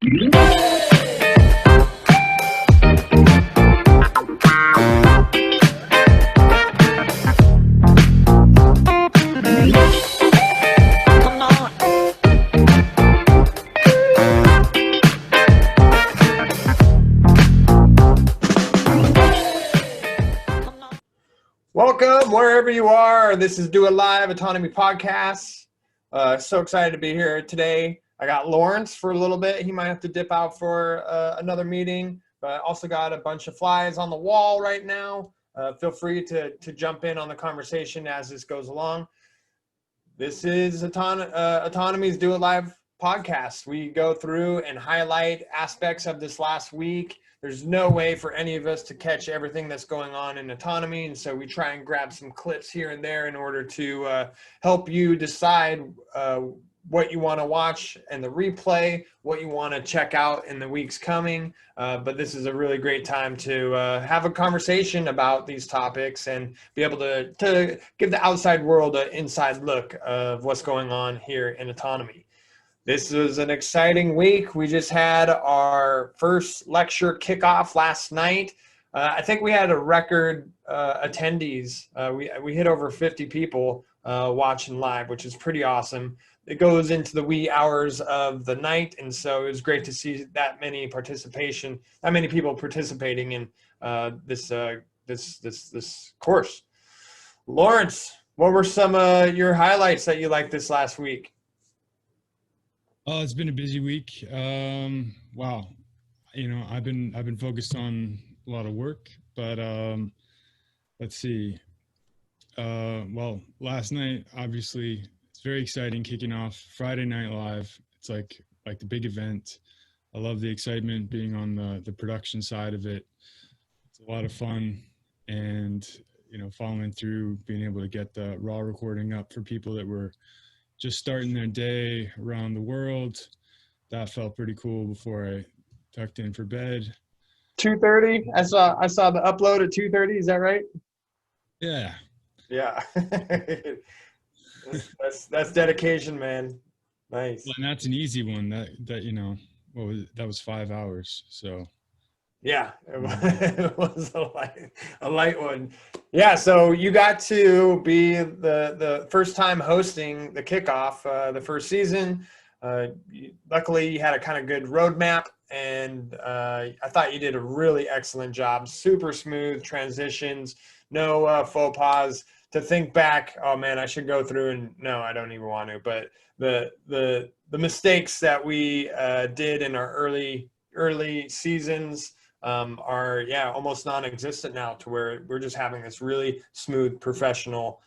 Welcome wherever you are. This is Do It Live Autonomy Podcast. So excited to be here today. I got Lawrence for a little bit. He might have to dip out for another meeting, but I also got a bunch of flies on the wall right now. Feel free to jump in on the conversation as this goes along. This is Autonomy's Do It Live Podcast. We go through and highlight aspects of this last week. There's no way for any of us to catch everything that's going on in autonomy, and so we try and grab some clips here and there in order to help you decide what you want to watch and the replay, what you want to check out in the weeks coming. But this is a really great time to have a conversation about these topics and be able to give the outside world an inside look of what's going on here in autonomy. This was an exciting week. We just had our first lecture kickoff last night. I think we had a record attendees. We hit over 50 people watching live, which is pretty awesome. It goes into the wee hours of the night, and so it was great to see that many people participating in this course. Lawrence, what were some of your highlights that you liked this last week? Oh, it's been a busy week. Wow. I've been focused on a lot of work, but let's see. Well, last night, obviously, it's very exciting kicking off Friday Night Live. It's like the big event. I love the excitement being on the production side of it. It's a lot of fun, and following through, being able to get the raw recording up for people that were just starting their day around the world. That felt pretty cool before I tucked in for bed. 2:30. I saw the upload at 2:30. Is that right? Yeah. Yeah. that's dedication, man. Nice. Well, and that's an easy one. That was 5 hours. So. Yeah, it was a light one. Yeah, so you got to be the first time hosting the kickoff, the first season. Luckily, you had a kind of good roadmap, and I thought you did a really excellent job. Super smooth transitions, no faux pas. To think back, oh man, I should go through and no, I don't even want to. But the mistakes that we did in our early seasons are almost non-existent now, to where we're just having this really smooth professional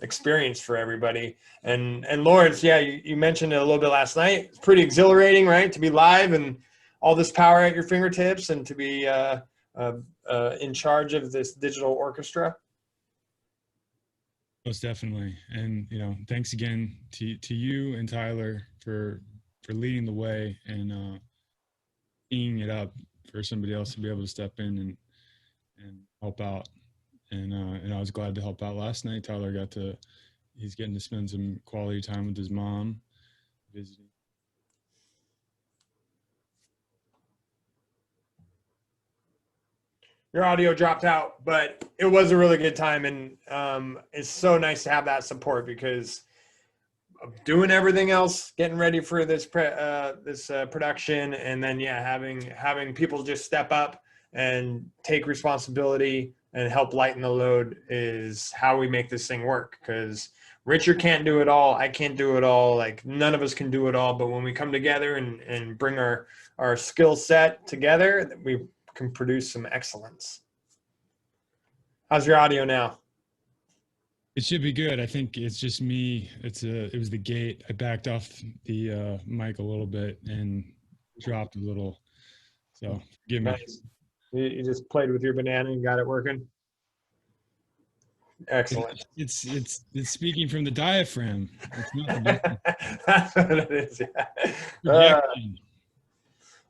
experience for everybody. And Lawrence, you mentioned it a little bit last night. It's pretty exhilarating, right, to be live and all this power at your fingertips, and to be in charge of this digital orchestra. Most definitely. And thanks again to you and Tyler for leading the way and teeing it up for somebody else to be able to step in and help out. And I was glad to help out last night. Tyler he's getting to spend some quality time with his mom, visiting. Your audio dropped out, but it was a really good time. And it's so nice to have that support, because of doing everything else, getting ready for this production, and then having people just step up and take responsibility and help lighten the load is how we make this thing work. Because Richard can't do it all, I can't do it all, like none of us can do it all. But when we come together and bring our skill set together, we can produce some excellence. How's your audio now? It should be good. I think it's just me. It was the gate. I backed off the mic a little bit and dropped a little. So forgive me. Nice. You just played with your banana and got it working. Excellent. It's speaking from the diaphragm. It's not That's what it is. Yeah.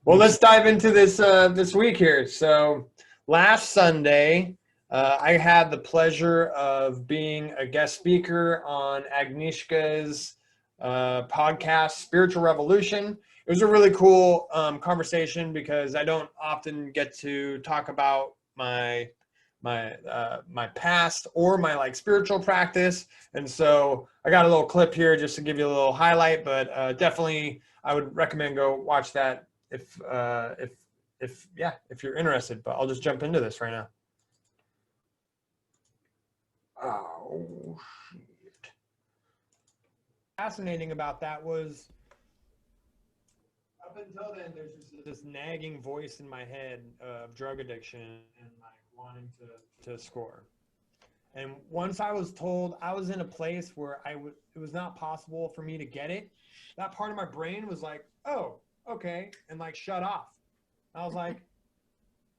Well, let's dive into this week here. So last Sunday, I had the pleasure of being a guest speaker on Agnieszka's podcast, Spiritual Revolution. it was a really cool conversation because I don't often get to talk about my past or my like spiritual practice. And so I got a little clip here just to give you a little highlight, but definitely I would recommend go watch that if you're interested. But I'll just jump into this right now. Oh, shit. Fascinating about that was up until then, there's just this nagging voice in my head of drug addiction and like wanting to score. And once I was told I was in a place where it was not possible for me to get it, that part of my brain was like, oh, okay, and like shut off. I was like,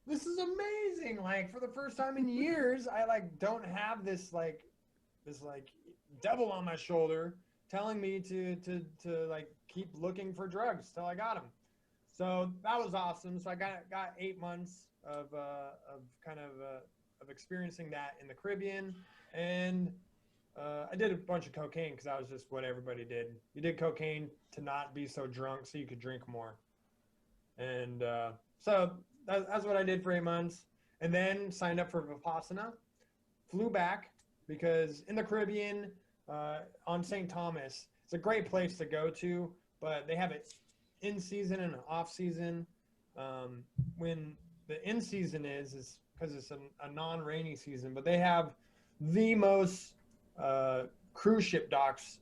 this is amazing. Like for the first time in years, I like don't have this devil on my shoulder telling me to like keep looking for drugs till I got them. So that was awesome. So I got 8 months of experiencing that in the Caribbean, and I did a bunch of cocaine because that was just what everybody did. You did cocaine to not be so drunk so you could drink more. And so that's what I did for 8 months, and then signed up for Vipassana, flew back because in the Caribbean, on St. Thomas, it's a great place to go to, but they have it in season and off season. When the in season is because it's a non-rainy season, but they have the most cruise ship docks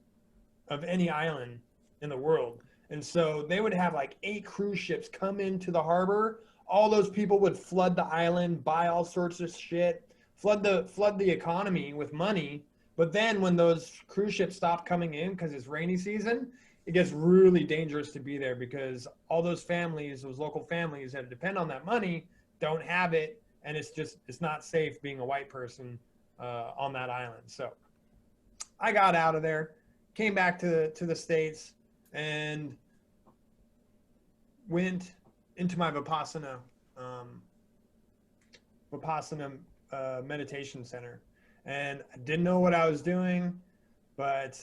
of any island in the world. And so they would have like 8 cruise ships come into the harbor. All those people would flood the island, buy all sorts of shit, flood the economy with money. But then when those cruise ships stop coming in because it's rainy season, it gets really dangerous to be there because all those families, those local families that depend on that money, don't have it, and it's not safe being a white person on that island. So I got out of there, came back to the States, and went into my Vipassana meditation center. And I didn't know what I was doing, but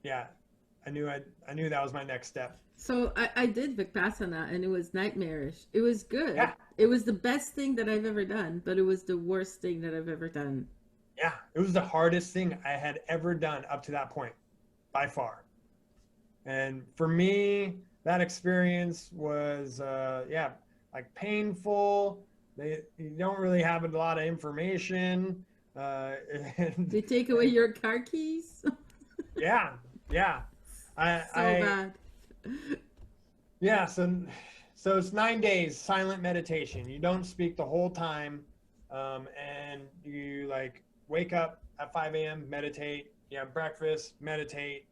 yeah, I knew that was my next step. So I did Vipassana, and it was nightmarish. It was good. Yeah. It was the best thing that I've ever done, but it was the worst thing that I've ever done. Yeah, it was the hardest thing I had ever done up to that point, by far. And for me, that experience was, like painful. You don't really have a lot of information. They take away your car keys? Yeah. Bad. Yeah, so it's 9 days silent meditation. You don't speak the whole time, and you like wake up at 5 a.m., meditate, you have breakfast, meditate,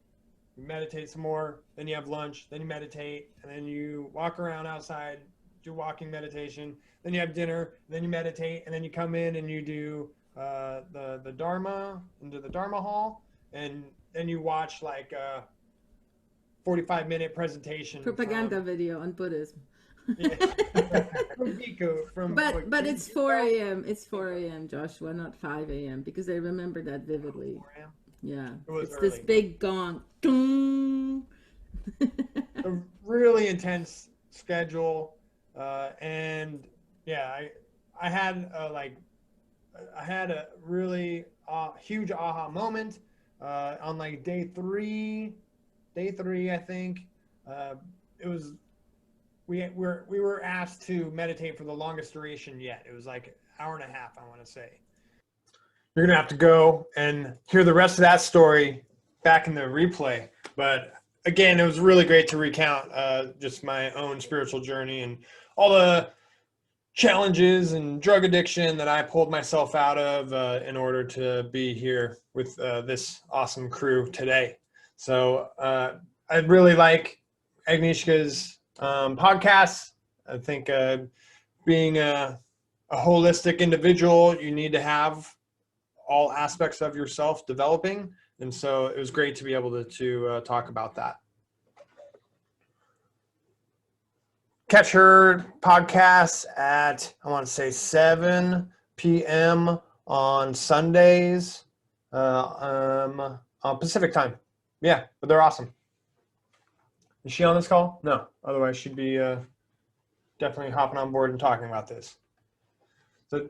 you meditate some more, then you have lunch, then you meditate, and then you walk around outside, do walking meditation, then you have dinner, then you meditate, and then you come in and you do the Dharma, into the Dharma hall, and then you watch like a 45-minute presentation. Propaganda video on Buddhism. Yeah. But it's 4 a.m. It's 4 a.m., Joshua, not 5 a.m. because I remember that vividly. 4 a.m.? Yeah. It's early. This big gong. A really intense schedule, and yeah, I had a really huge aha moment on like day three, I think. It was we were asked to meditate for the longest duration yet. It was like an hour and a half, I want to say. You're gonna have to go and hear the rest of that story back in the replay. But again, it was really great to recount just my own spiritual journey and all the challenges and drug addiction that I pulled myself out of in order to be here with this awesome crew today. So I really like Agnieszka's podcast. I think being a holistic individual, you need to have all aspects of yourself developing. And so it was great to be able to talk about that. Catch her podcasts at, I want to say 7 p.m. on Sundays on Pacific time. Yeah, but they're awesome. Is she on this call? No. Otherwise, she'd be definitely hopping on board and talking about this. So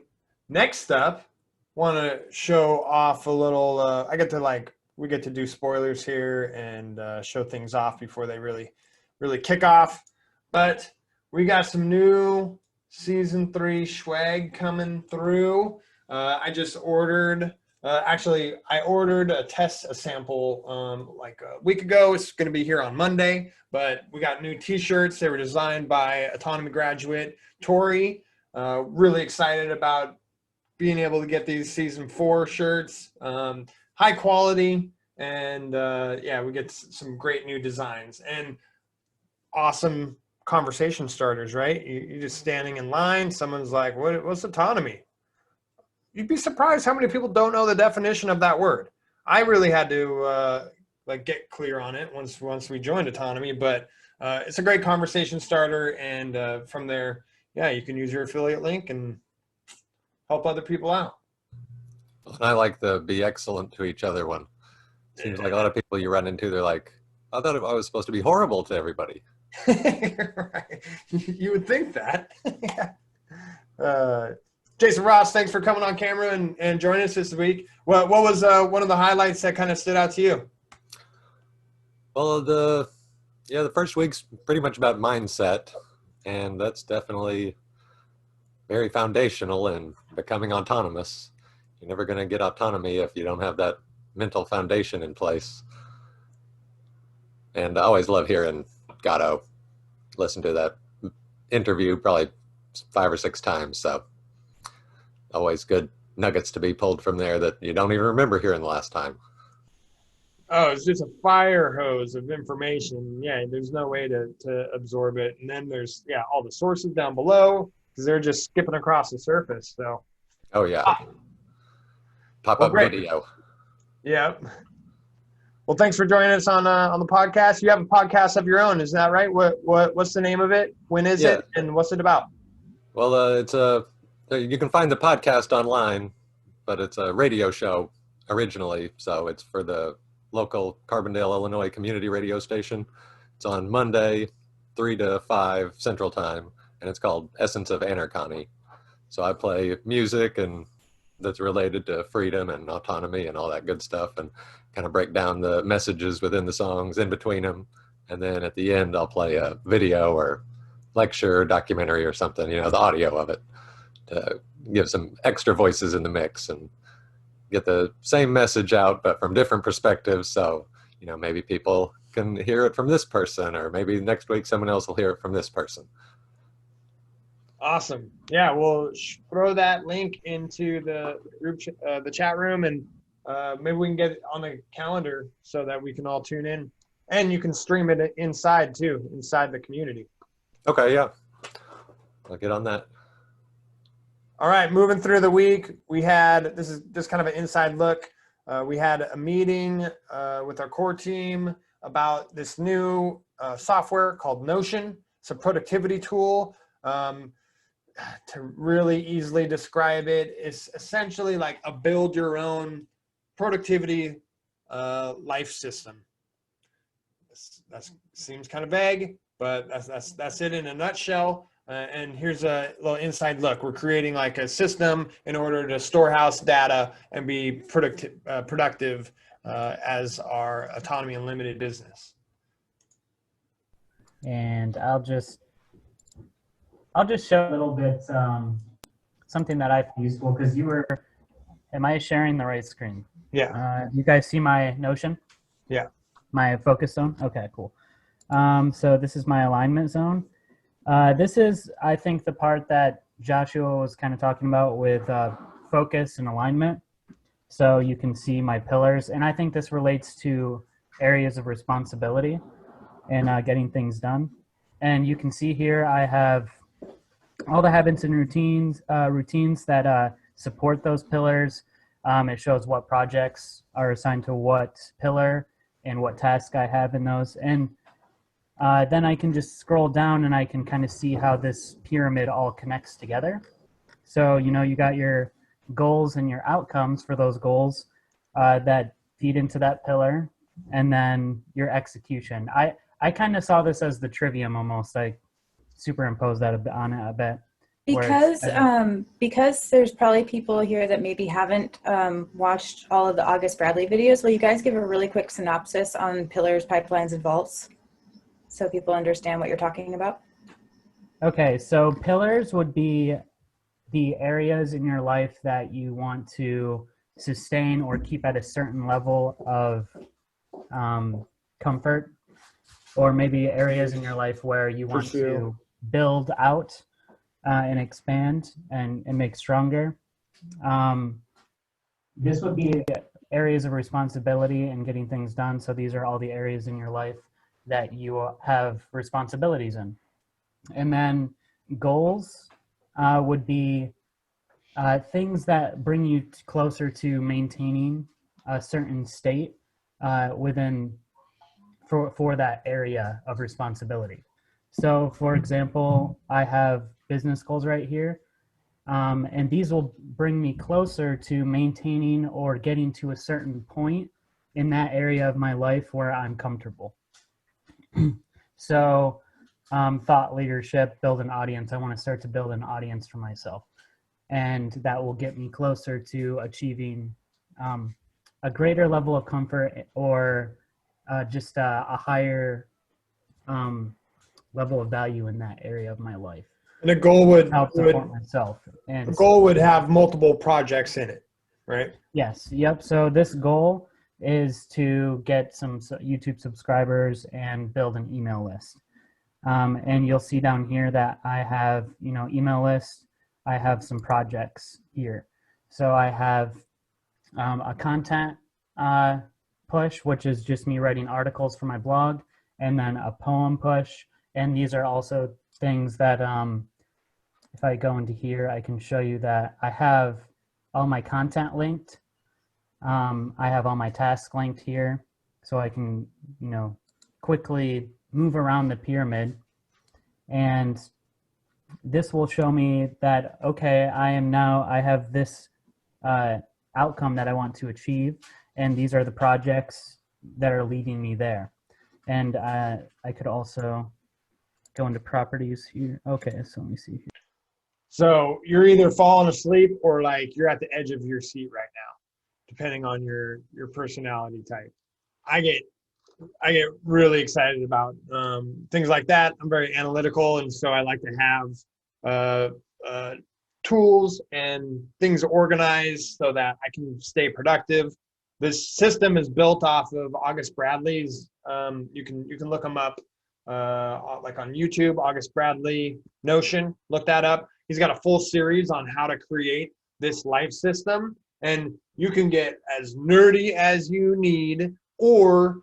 next up, want to show off a little. We get to do spoilers here and show things off before they really kick off. But we got some new season 3 swag coming through. I just ordered. I ordered a sample like a week ago. It's going to be here on Monday, but we got new t-shirts. They were designed by Autonomy graduate Tori. Really excited about being able to get these season 4 shirts. High quality, and we get some great new designs and awesome conversation starters, right? You're just standing in line. Someone's like, what's autonomy? You'd be surprised how many people don't know the definition of that word. I really had to get clear on it once we joined Autonomy, but it's a great conversation starter. And from there, you can use your affiliate link and help other people out. I like the be excellent to each other one. Seems like a lot of people you run into, they're like, I thought I was supposed to be horrible to everybody. Right. You would think that. Jason Ross, thanks for coming on camera and joining us this week. What was one of the highlights that kind of stood out to you? Well, the first week's pretty much about mindset, and that's definitely very foundational in becoming autonomous. You're never going to get autonomy if you don't have that mental foundation in place. And I always love hearing Gatto. Listen to that interview probably 5 or 6 times, so always good nuggets to be pulled from there that you don't even remember hearing the last time. Oh, it's just a fire hose of information. Yeah, there's no way to absorb it. And then there's all the sources down below because they're just skipping across the surface. So. Oh yeah. Pop-up video. Yeah. Well, thanks for joining us on the podcast. You have a podcast of your own, is that right? What's the name of it? When is it? And what's it about? Well, you can find the podcast online, but it's a radio show originally, so it's for the local Carbondale, Illinois community radio station. It's on Monday, 3 to 5 Central Time, and it's called Essence of Anarchony. So I play music and that's related to freedom and autonomy and all that good stuff, and kind of break down the messages within the songs in between them. And then at the end, I'll play a video or lecture, documentary or something, the audio of it, to give some extra voices in the mix and get the same message out, but from different perspectives. So, maybe people can hear it from this person, or maybe next week someone else will hear it from this person. Awesome. Yeah, we'll throw that link into the group, the chat room, and maybe we can get it on the calendar so that we can all tune in, and you can stream it inside the community. Okay, yeah. I'll get on that. All right, moving through the week, this is just kind of an inside look. We had a meeting with our core team about this new software called Notion. It's a productivity tool. To really easily describe it, it's essentially like a build your own productivity life system. That seems kind of vague, but that's it in a nutshell. And here's a little inside look. We're creating like a system in order to storehouse data and be productive as our Autonomy Unlimited business. And I'll just show a little bit something that I found useful, because am I sharing the right screen? Yeah. You guys see my Notion? Yeah. My focus zone? Okay, cool. So this is my alignment zone. This is, I think, the part that Joshua was kind of talking about with focus and alignment. So you can see my pillars. And I think this relates to areas of responsibility and getting things done. And you can see here I have all the habits and routines that support those pillars. It shows what projects are assigned to what pillar and what task I have in those. And then I can just scroll down and I can kind of see how this pyramid all connects together. So, you got your goals and your outcomes for those goals that feed into that pillar, and then your execution. I kind of saw this as the trivium almost. I superimposed that a bit on it a bit. Because there's probably people here that maybe haven't watched all of the August Bradley videos. Will you guys give a really quick synopsis on pillars, pipelines, and vaults so people understand what you're talking about? Okay, so pillars would be the areas in your life that you want to sustain or keep at a certain level of comfort, or maybe areas in your life where you want to build out and expand and make stronger. This would be areas of responsibility and getting things done. So these are all the areas in your life that you have responsibilities in. And then goals would be things that bring you closer to maintaining a certain state within for that area of responsibility. So for example, I have business goals right here, and these will bring me closer to maintaining or getting to a certain point in that area of my life where I'm comfortable. So thought leadership, build an audience. I want to start to build an audience for myself, and that will get me closer to achieving a greater level of comfort, or just a higher level of value in that area of my life. And a goal would help support myself. And a goal would have multiple projects in it, right? Yes. Yep. So this goal is to get some YouTube subscribers and build an email list. And you'll see down here that I have, email list. I have some projects here. So I have a content push, which is just me writing articles for my blog, and then a poem push. And these are also things that, if I go into here, I can show you that I have all my content linked. I have all my tasks linked here, so I can, quickly move around the pyramid. And this will show me that, okay, I have this outcome that I want to achieve, and these are the projects that are leading me there. And I could also go into properties here. Okay, so let me see here. So you're either falling asleep or like you're at the edge of your seat right now, depending on your personality type. I get really excited about things like that. I'm very analytical, and so I like to have tools and things organized so that I can stay productive. This system is built off of August Bradley's. You can look them up like on YouTube, August Bradley Notion. Look that up. He's got a full series on how to create this life system, and you can get as nerdy as you need, or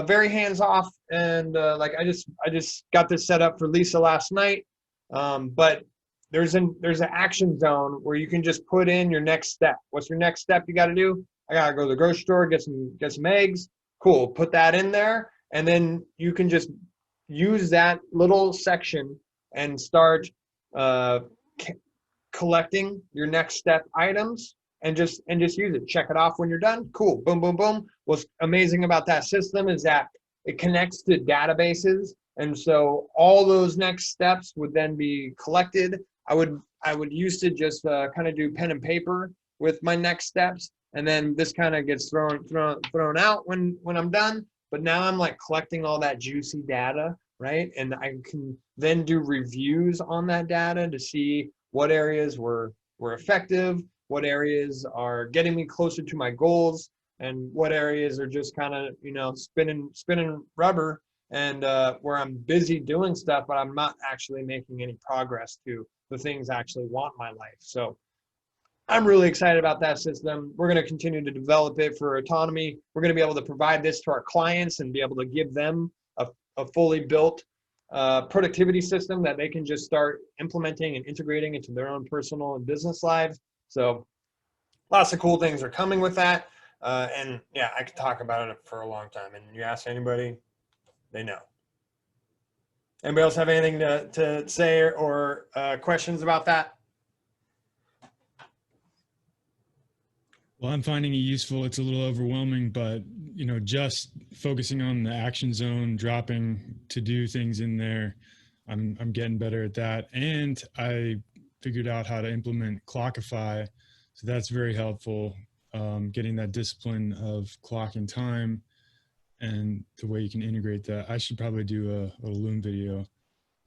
very hands off. And like I just got this set up for Lisa last night, but there's an action zone where you can just put in your next step. What's your next step you got to do? I gotta go to the grocery store, get some eggs. Cool, put that in there, and then you can just use that little section and start collecting your next step items, and just use it. Check it off when you're done. Cool, boom, boom, boom. What's amazing about that system is that it connects to databases, and so all those next steps would then be collected. I would used to just kind of do pen and paper with my next steps, and then this kind of gets thrown out when I'm done. But now I'm like collecting all that juicy data, right? And I can then do reviews on that data to see what areas were effective, what areas are getting me closer to my goals, and what areas are just kind of, spinning rubber, and where I'm busy doing stuff, but I'm not actually making any progress to the things I actually want in my life. So I'm really excited about that system. We're going to continue to develop it for Autonomy. We're going to be able to provide this to our clients and be able to give them a fully built productivity system that they can just start implementing and integrating into their own personal and business lives. So lots of cool things are coming with that. And yeah, I could talk about it for a long time. And you ask anybody, they know. Anybody else have anything to say or questions about that? Well, I'm finding it useful. It's a little overwhelming, but just focusing on the action zone, dropping to do things in there, I'm getting better at that. And I figured out how to implement Clockify, so that's very helpful. Getting that discipline of clocking time and the way you can integrate that. I should probably do a Loom video,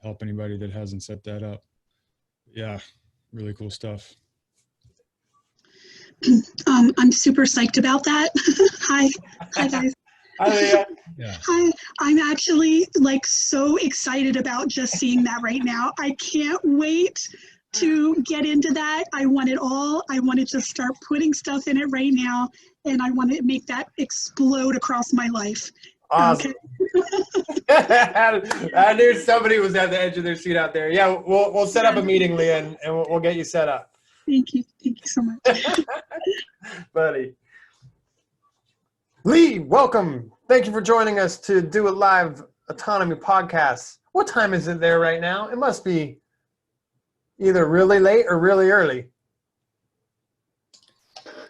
help anybody that hasn't set that up. Yeah, really cool stuff. I'm super psyched about that. Hi guys. Hi, Leah. Yeah. Hi, I'm actually like so excited about just seeing that right now. I can't wait to get into that. I want it all. I want to just start putting stuff in it right now, and I want to make that explode across my life. Awesome. I knew somebody was at the edge of their seat out there. Yeah, we'll set up a meeting, Leah, and we'll get you set up. Thank you so much. Buddy. Lee, welcome. Thank you for joining us to do a live Autonomy podcast. What time is it there right now? It must be either really late or really early.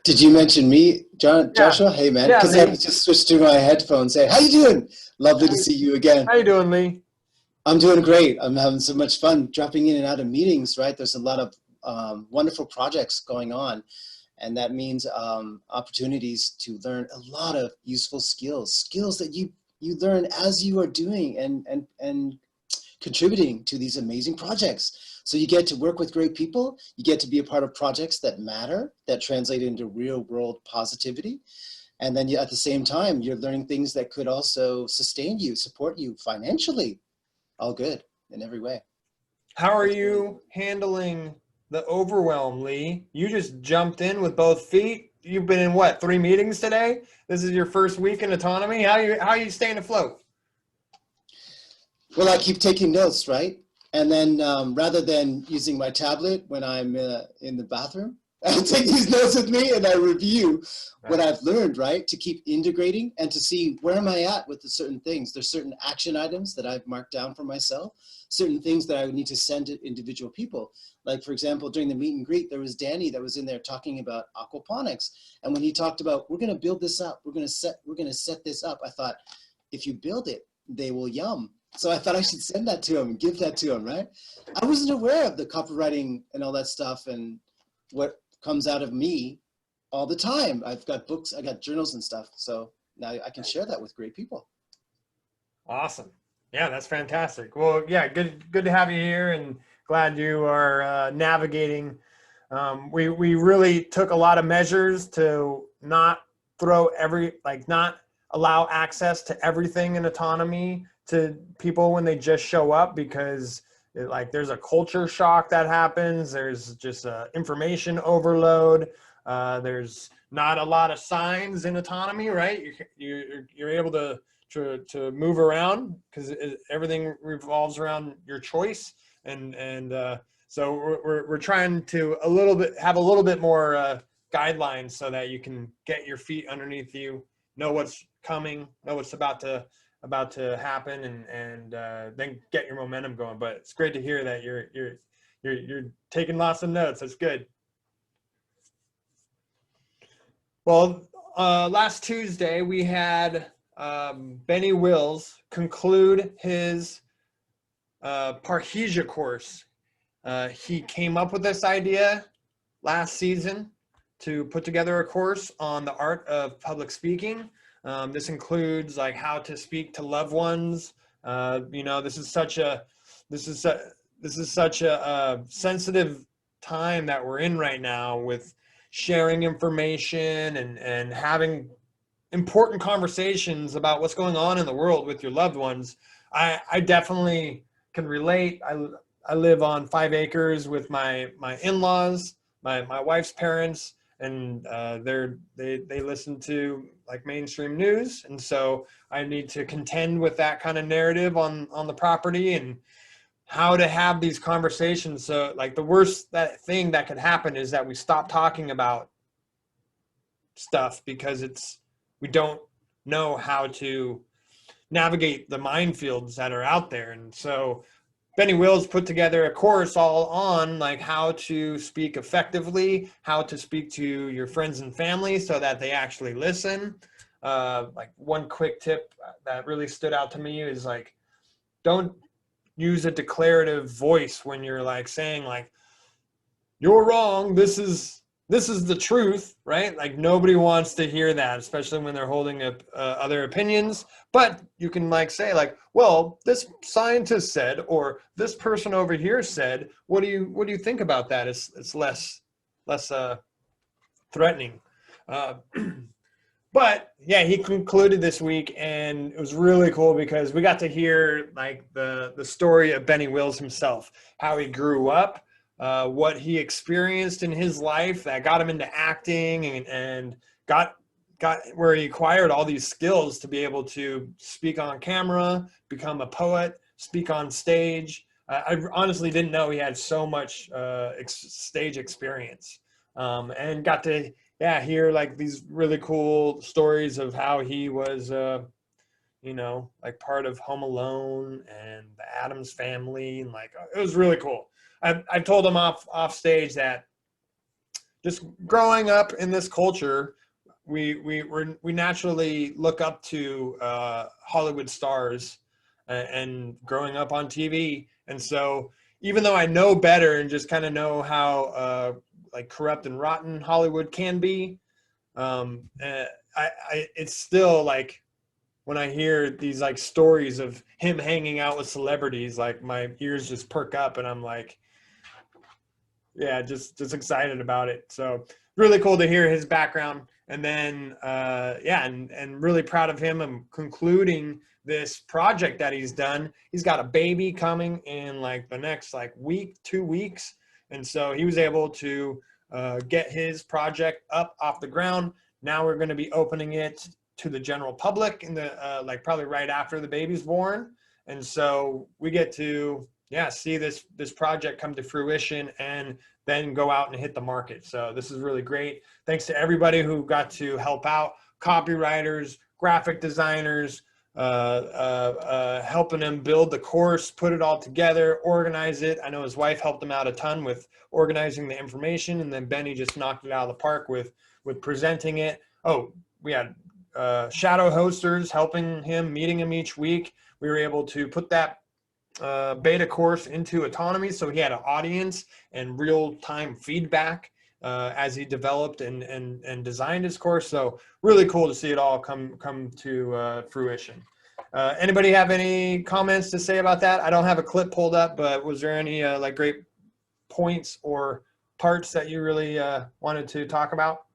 Did you mention me, Joshua? Hey, man, because I just switched to my headphones. Say, how you doing? Lovely to see you again. How you doing, Lee? I'm doing great. I'm having so much fun dropping in and out of meetings, right? There's a lot of wonderful projects going on, and that means opportunities to learn a lot of useful skills that you learn as you are doing and contributing to these amazing projects. So you get to work with great people, you get to be a part of projects that matter, that translate into real world positivity. And then at the same time, you're learning things that could also sustain you, support you financially. All good in every way. How are you handling the overwhelm, Lee? You just jumped in with both feet. You've been in what, 3 meetings today? This is your first week in Autonomy. How are you staying afloat? Well, I keep taking notes, right? And then rather than using my tablet when I'm in the bathroom, I take these notes with me and I review what I've learned, right? To keep integrating and to see where am I at with the certain things. There's certain action items that I've marked down for myself, certain things that I would need to send to individual people. Like, for example, during the meet and greet, there was Danny that was in there talking about aquaponics. And when he talked about, we're going to build this up, we're going to set this up, I thought, if you build it, they will yum. So I thought I should send that to him and give that to him, right? I wasn't aware of the copywriting and all that stuff and what comes out of me all the time. I've got books, I got journals and stuff. So now I can share that with great people. Awesome. Yeah, that's fantastic. Well, yeah, good to have you here, and glad you are navigating. We really took a lot of measures to not not allow access to everything in Autonomy to people when they just show up, because there's a culture shock that happens. There's just information overload. There's not a lot of signs in Autonomy, right? You're able to move around because everything revolves around your choice, and so we're trying to have a little bit more guidelines so that you can get your feet underneath you, know what's coming, know what's about to happen, and then get your momentum going. But it's great to hear that you're taking lots of notes. That's good. Well, last Tuesday we had Benny Wills conclude his Parrhesia course. He came up with this idea last season to put together a course on the art of public speaking. This includes how to speak to loved ones. This is such a sensitive time that we're in right now, with sharing information and having important conversations about what's going on in the world with your loved ones. I definitely can relate. I live on 5 acres with my in-laws, my wife's parents, and they listen to mainstream news, and so I need to contend with that kind of narrative on the property and how to have these conversations. So the worst thing that could happen is that we stop talking about stuff because we don't know how to navigate the minefields that are out there. And so Benny Wills put together a course all on like how to speak effectively, how to speak to your friends and family so that they actually listen. Like one quick tip that really stood out to me is like, don't use a declarative voice when you're like saying like, you're wrong, this is the truth, right? Like nobody wants to hear that, especially when they're holding up other opinions. But you can like say like, well, this scientist said, or this person over here said, what do you think about that? It's less threatening. But yeah, he concluded this week, and it was really cool because we got to hear like the story of Benny Wills himself, how he grew up, what he experienced in his life that got him into acting, and got where he acquired all these skills to be able to speak on camera, become a poet, speak on stage. I honestly didn't know he had so much stage experience, and got to hear like these really cool stories of how he was like part of Home Alone and the Addams Family, and like it was really cool. I told him off stage that just growing up in this culture, we naturally look up to Hollywood stars and growing up on TV. And so even though I know better and just kind of know how like corrupt and rotten Hollywood can be, it's still like when I hear these like stories of him hanging out with celebrities, like my ears just perk up and I'm like, yeah, just excited about it. So really cool to hear his background. And then, and really proud of him and concluding this project that he's done. He's got a baby coming in like the next like week, 2 weeks. And so he was able to get his project up off the ground. Now we're going to be opening it to the general public in the like probably right after the baby's born. And so we get to see this project come to fruition and then go out and hit the market. So this is really great. Thanks to everybody who got to help out, copywriters, graphic designers, helping him build the course, put it all together, organize it. I know his wife helped him out a ton with organizing the information, and then Benny just knocked it out of the park with presenting it. Oh, we had shadow hosters helping him, meeting him each week. We were able to put that beta course into Autonomy, so he had an audience and real-time feedback as he developed and designed his course. So really cool to see it all come to fruition. Anybody have any comments to say about that? I don't have a clip pulled up, but was there any like great points or parts that you really wanted to talk about?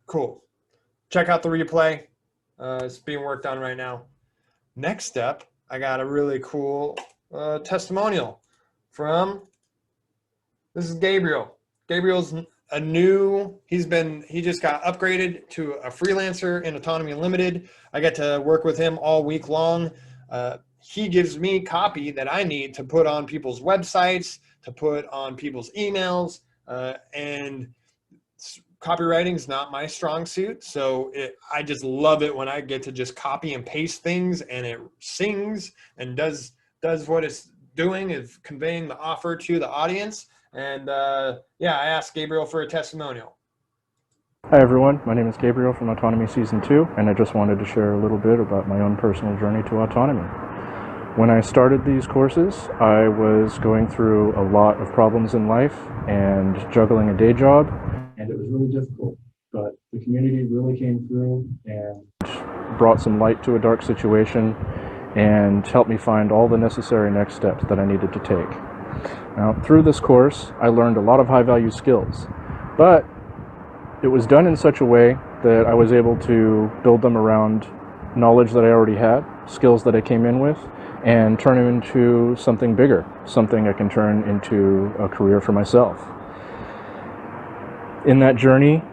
Cool. Check out the replay. It's being worked on right now. Next up, I got a really cool testimonial from, this is Gabriel. Gabriel's he just got upgraded to a freelancer in Autonomy Unlimited. I get to work with him all week long. He gives me copy that I need to put on people's websites, to put on people's emails, and copywriting is not my strong suit, so I just love it when I get to just copy and paste things and it sings and does what it's doing, is conveying the offer to the audience. And I asked Gabriel for a testimonial. Hi everyone, my name is Gabriel from Autonomy Season 2, and I just wanted to share a little bit about my own personal journey to autonomy. When I started these courses, I was going through a lot of problems in life and juggling a day job, and it was really difficult, but the community really came through and brought some light to a dark situation and helped me find all the necessary next steps that I needed to take. Now, through this course, I learned a lot of high-value skills, but it was done in such a way that I was able to build them around knowledge that I already had, skills that I came in with, and turn them into something bigger, something I can turn into a career for myself. In that journey,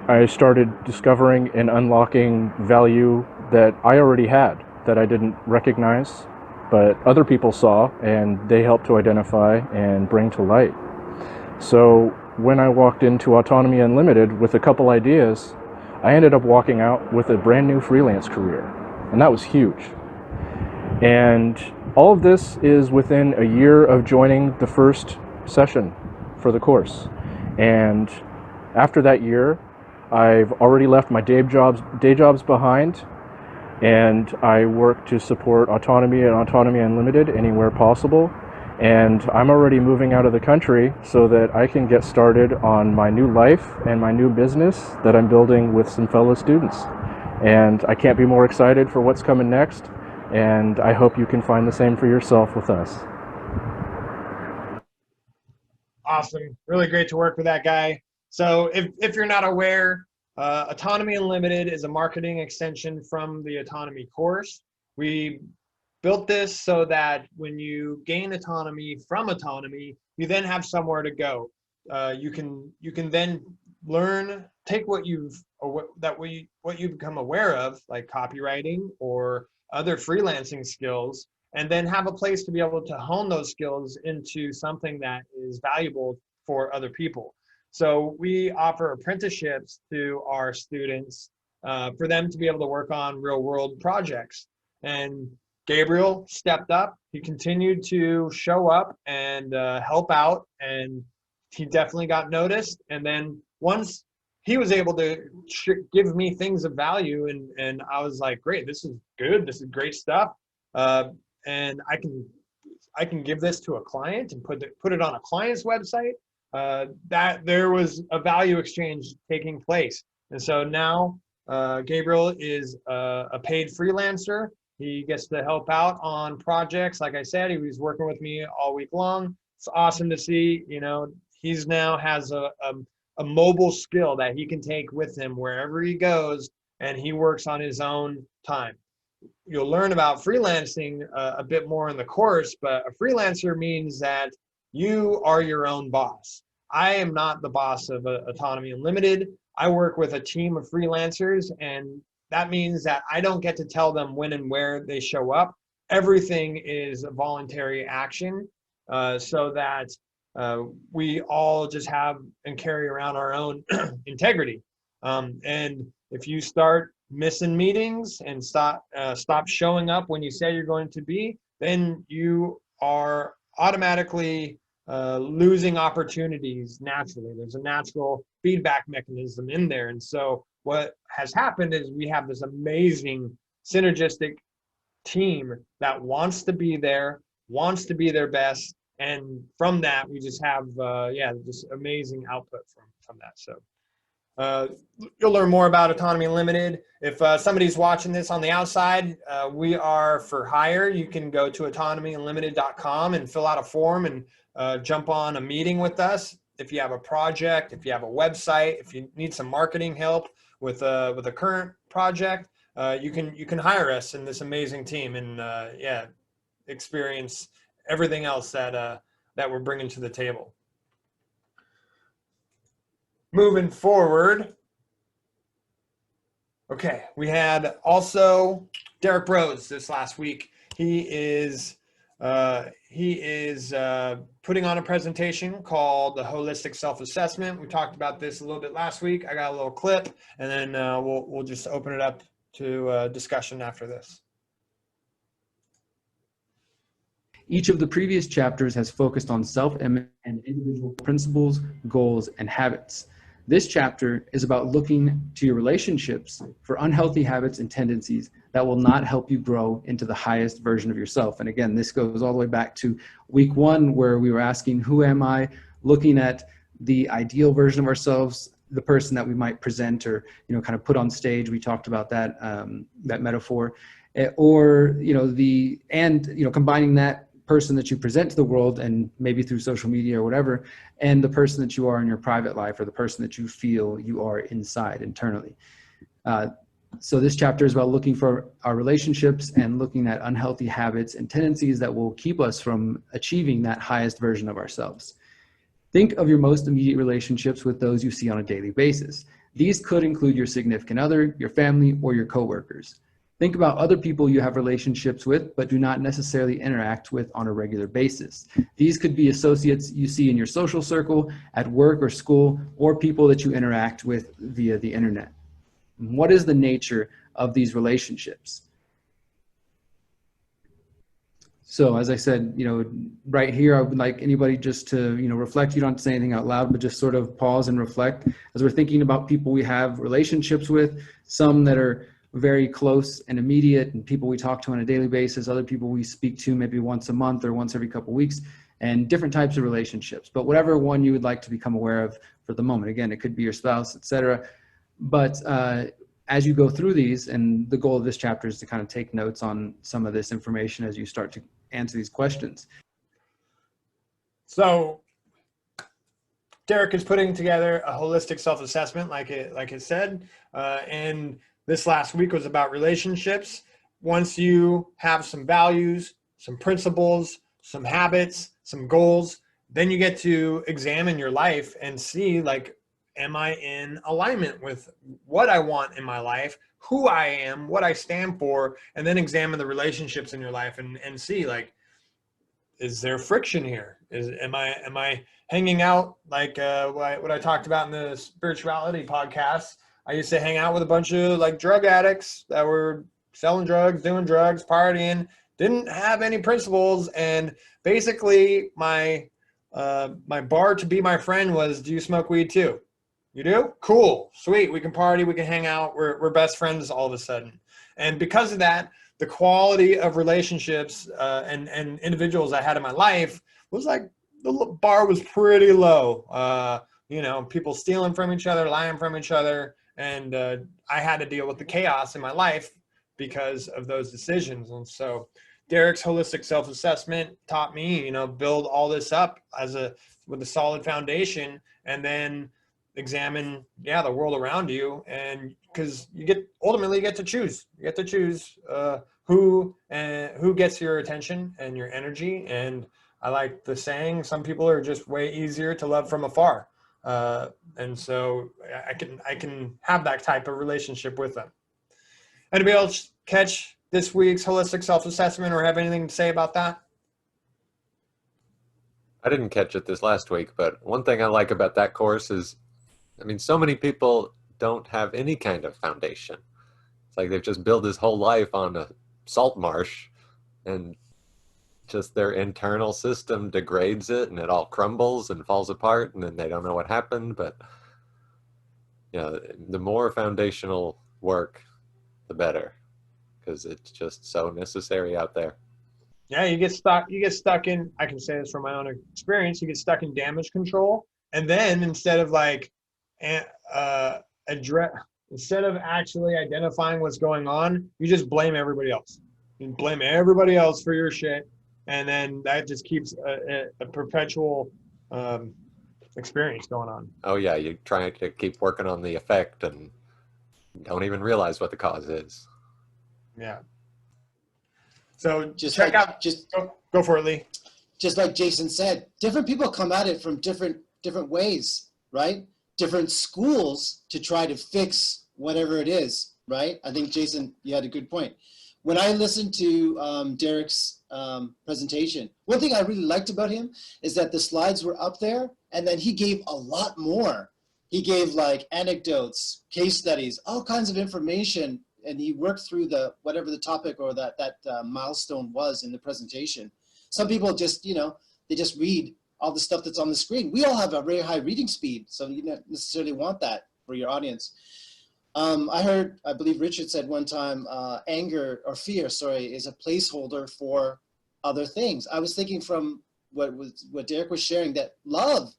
I started discovering and unlocking value that I already had, that I didn't recognize, but other people saw and they helped to identify and bring to light. So when I walked into Autonomy Unlimited with a couple ideas, I ended up walking out with a brand new freelance career. And that was huge. And all of this is within a year of joining the first session for the course. And after that year, I've already left my day jobs behind, and I work to support Autonomy and Autonomy Unlimited anywhere possible. And I'm already moving out of the country so that I can get started on my new life and my new business that I'm building with some fellow students. And I can't be more excited for what's coming next. And I hope you can find the same for yourself with us. Awesome. Really great to work with that guy. So if you're not aware, Autonomy Unlimited is a marketing extension from the Autonomy course. We built this so that when you gain autonomy from Autonomy, you then have somewhere to go. You can then learn, take what you've become aware of, like copywriting or other freelancing skills, and then have a place to be able to hone those skills into something that is valuable for other people. So we offer apprenticeships to our students for them to be able to work on real world projects. And Gabriel stepped up. He continued to show up and help out, and he definitely got noticed. And then once he was able to give me things of value, and I was like, great, this is good. This is great stuff. And I can give this to a client and put it on a client's website. That there was a value exchange taking place. And so now Gabriel is a paid freelancer. He gets to help out on projects. Like I said, he was working with me all week long. It's awesome to see, you know, he's now has a mobile skill that he can take with him wherever he goes, and he works on his own time. You'll learn about freelancing a bit more in the course, but a freelancer means that you are your own boss. I am not the boss of Autonomy Unlimited. I work with a team of freelancers, and that means that I don't get to tell them when and where they show up. Everything is a voluntary action, so that we all just have and carry around our own integrity. And if you start missing meetings and stop showing up when you say you're going to be, then you are automatically losing opportunities naturally. There's a natural feedback mechanism in there. And so what has happened is we have this amazing synergistic team that wants to be there, wants to be their best. And from that, we just have, just amazing output from that. So you'll learn more about Autonomy Unlimited. If somebody's watching this on the outside, we are for hire. You can go to autonomyunlimited.com and fill out a form and jump on a meeting with us. If you have a project, if you have a website, if you need some marketing help with a current project, you can hire us in this amazing team and experience everything else that we're bringing to the table. Moving forward, okay, we had also Derrick Rhodes this last week. He is putting on a presentation called the Holistic Self-Assessment. We talked about this a little bit last week. I got a little clip, and then we'll just open it up to discussion after this. Each of the previous chapters has focused on self-image and individual principles, goals, and habits. This chapter is about looking to your relationships for unhealthy habits and tendencies that will not help you grow into the highest version of yourself. And again, this goes all the way back to week 1, where we were asking, who am I? Looking at the ideal version of ourselves, the person that we might present or, kind of put on stage. We talked about that, that metaphor, or, combining that person that you present to the world and maybe through social media or whatever, and the person that you are in your private life, or the person that you feel you are inside internally. So this chapter is about looking for our relationships and looking at unhealthy habits and tendencies that will keep us from achieving that highest version of ourselves. Think of your most immediate relationships with those you see on a daily basis. These could include your significant other, your family, or your coworkers. Think about other people you have relationships with, but do not necessarily interact with on a regular basis. These could be associates you see in your social circle, at work or school, or people that you interact with via the internet. What is the nature of these relationships? So as I said, right here, I would like anybody just to, reflect. You don't have to say anything out loud, but just sort of pause and reflect as we're thinking about people we have relationships with, some that are very close and immediate and people we talk to on a daily basis, other people we speak to maybe once a month or once every couple of weeks, and different types of relationships. But whatever one you would like to become aware of for the moment. Again, it could be your spouse, etc. But as you go through these, and the goal of this chapter is to kind of take notes on some of this information as you start to answer these questions. So Derrick is putting together a holistic self-assessment, like it said, and this last week was about relationships. Once you have some values, some principles, some habits, some goals, then you get to examine your life and see, like, am I in alignment with what I want in my life, who I am, what I stand for, and then examine the relationships in your life and see, like, is there friction here? Am I hanging out like what I talked about in the spirituality podcast? I used to hang out with a bunch of like drug addicts that were selling drugs, doing drugs, partying, didn't have any principles, and basically my bar to be my friend was, do you smoke weed too? You do? Cool, sweet. We can party, we can hang out. We're best friends all of a sudden. And because of that, the quality of relationships and individuals I had in my life was like, the bar was pretty low. People stealing from each other, lying from each other. And I had to deal with the chaos in my life because of those decisions. And so Derrick's holistic self-assessment taught me, build all this up with a solid foundation, and then examine the world around you. And because ultimately you get to choose who gets your attention and your energy. And I like the saying, some people are just way easier to love from afar, and so I can have that type of relationship with them. Anybody else catch this week's holistic self-assessment or have anything to say about that? I didn't catch it this last week, but one thing I like about that course is, so many people don't have any kind of foundation. It's like they've just built this whole life on a salt marsh, and just their internal system degrades it, and it all crumbles and falls apart, and then they don't know what happened. But the more foundational work, the better, because it's just so necessary out there. Yeah, you get stuck in, I can say this from my own experience, you get stuck in damage control, and then instead of instead of actually identifying what's going on, you just blame everybody else. You blame everybody else for your shit, and then that just keeps a perpetual experience going on. Oh yeah, you try to keep working on the effect and don't even realize what the cause is. Yeah. So Just go for it, Lee. Just like Jason said, different people come at it from different ways, right? Different schools to try to fix whatever it is, right? I think, Jason, you had a good point. When I listened to Derrick's presentation, one thing I really liked about him is that the slides were up there, and then he gave a lot more. He gave like anecdotes, case studies, all kinds of information, and he worked through whatever the topic or that milestone was in the presentation. Some people just, they just read all the stuff that's on the screen. We all have a very high reading speed, so you don't necessarily want that for your audience. I believe Richard said one time, anger or fear, is a placeholder for other things. I was thinking from what Derrick was sharing, that love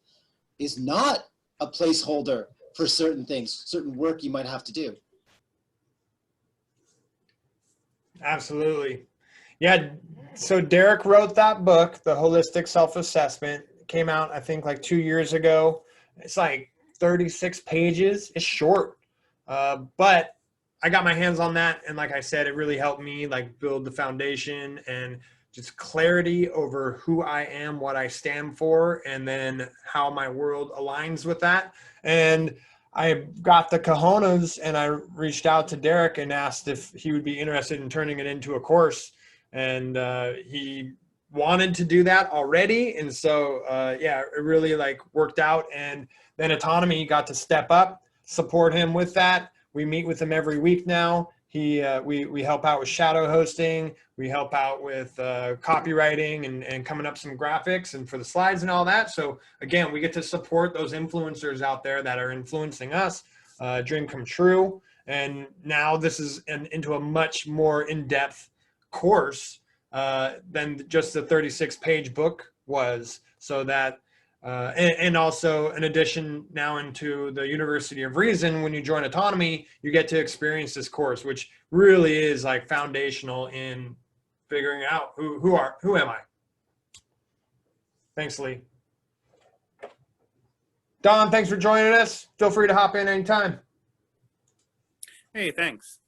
is not a placeholder for certain things, certain work you might have to do. Absolutely. Yeah. So Derrick wrote that book, The Holistic Self-Assessment. It came out, I think, like 2 years ago. It's like 36 pages. It's short. But I got my hands on that. And like I said, it really helped me like build the foundation and just clarity over who I am, what I stand for, and then how my world aligns with that. And I got the cojones and I reached out to Derrick and asked if he would be interested in turning it into a course. And he wanted to do that already. And so, it really like worked out. And then Autonomy got to step up, support him with that. We meet with him every week now. We help out with shadow hosting. We help out with copywriting and coming up some graphics and for the slides and all that. So again, we get to support those influencers out there that are influencing us. Dream come true. And now this is into a much more in-depth course than just the 36-page book was. So that and also in addition now into the University of Reason, when you join Autonomy, you get to experience this course, which really is like foundational in figuring out who am I. Thanks, Lee. Don, thanks for joining us. Feel free to hop in anytime. Hey, thanks.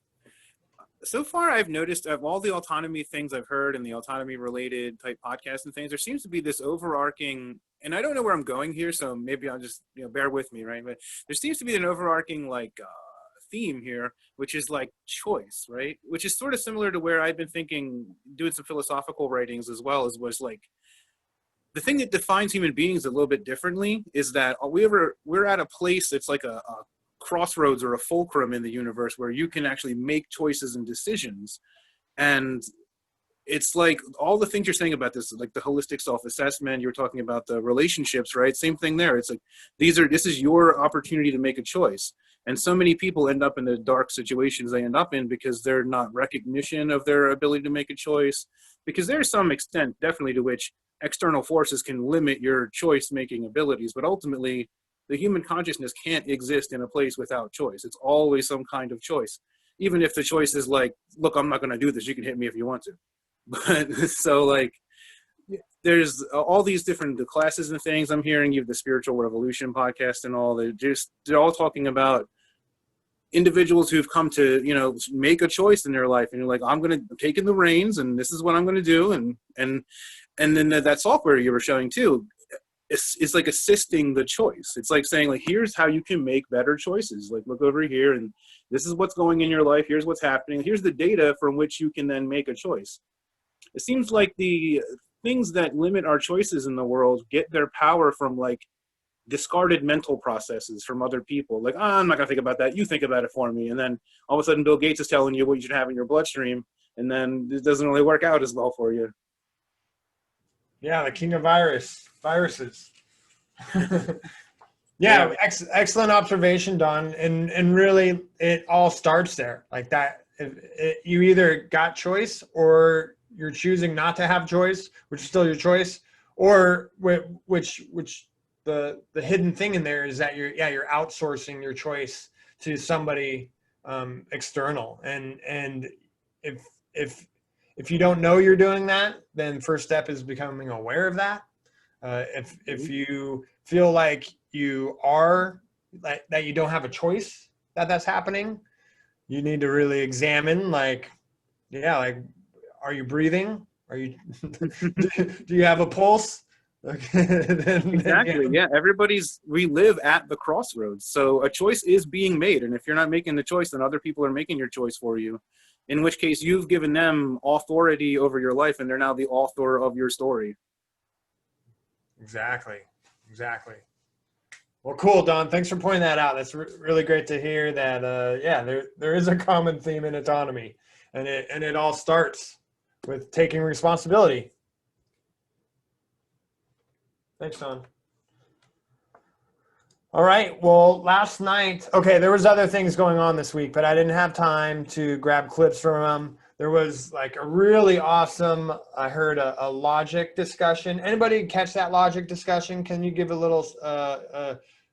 So far, I've noticed of all the autonomy things I've heard and the autonomy related type podcasts and things, there seems to be this overarching, and I don't know where I'm going here, so maybe I'll just, bear with me, right? But there seems to be an overarching theme here, which is like choice, right? Which is sort of similar to where I've been thinking, doing some philosophical writings as well, was like, the thing that defines human beings a little bit differently is that we're at a place that's like a crossroads or a fulcrum in the universe where you can actually make choices and decisions. And it's like all the things you're saying about this, like the holistic self-assessment, you're talking about the relationships, right? Same thing there. It's like, this is your opportunity to make a choice. And so many people end up in the dark situations they end up in because they're not recognition of their ability to make a choice. Because there's some extent definitely to which external forces can limit your choice-making abilities, but ultimately the human consciousness can't exist in a place without choice. It's always some kind of choice. Even if the choice is like, look, I'm not going to do this. You can hit me if you want to. But so like, there's all these different classes and things I'm hearing. You have the Spiritual Revolution podcast and all. They're all talking about individuals who've come to, make a choice in their life. And you're like, I'm taking the reins and this is what I'm going to do. And then that software you were showing too, it's like assisting the choice. It's like saying, like, here's how you can make better choices. Like, look over here, and this is what's going in your life. Here's what's happening. Here's the data from which you can then make a choice. It seems like the things that limit our choices in the world get their power from, like, discarded mental processes from other people. Like, I'm not going to think about that. You think about it for me. And then all of a sudden, Bill Gates is telling you what you should have in your bloodstream, and then it doesn't really work out as well for you. Yeah, the king of viruses. Yeah, excellent observation, Don. And really, it all starts there. Like that, you either got choice or you're choosing not to have choice, which is still your choice, or which the hidden thing in there is that you're outsourcing your choice to somebody external. And if you don't know you're doing that, then first step is becoming aware of that. If you feel like you are, that you don't have a choice that's happening, you need to really examine, like, are you breathing? Are you, do you have a pulse? Exactly. Yeah. We live at the crossroads. So a choice is being made. And if you're not making the choice, then other people are making your choice for you. In which case you've given them authority over your life and they're now the author of your story. Exactly. Well, cool, Don. Thanks for pointing that out. That's really great to hear that, there is a common theme in autonomy, and it all starts with taking responsibility. Thanks, Don. All right. Well, last night, there was other things going on this week, but I didn't have time to grab clips from them. There was like a really awesome, I heard a logic discussion. Anybody catch that logic discussion? Can you give a little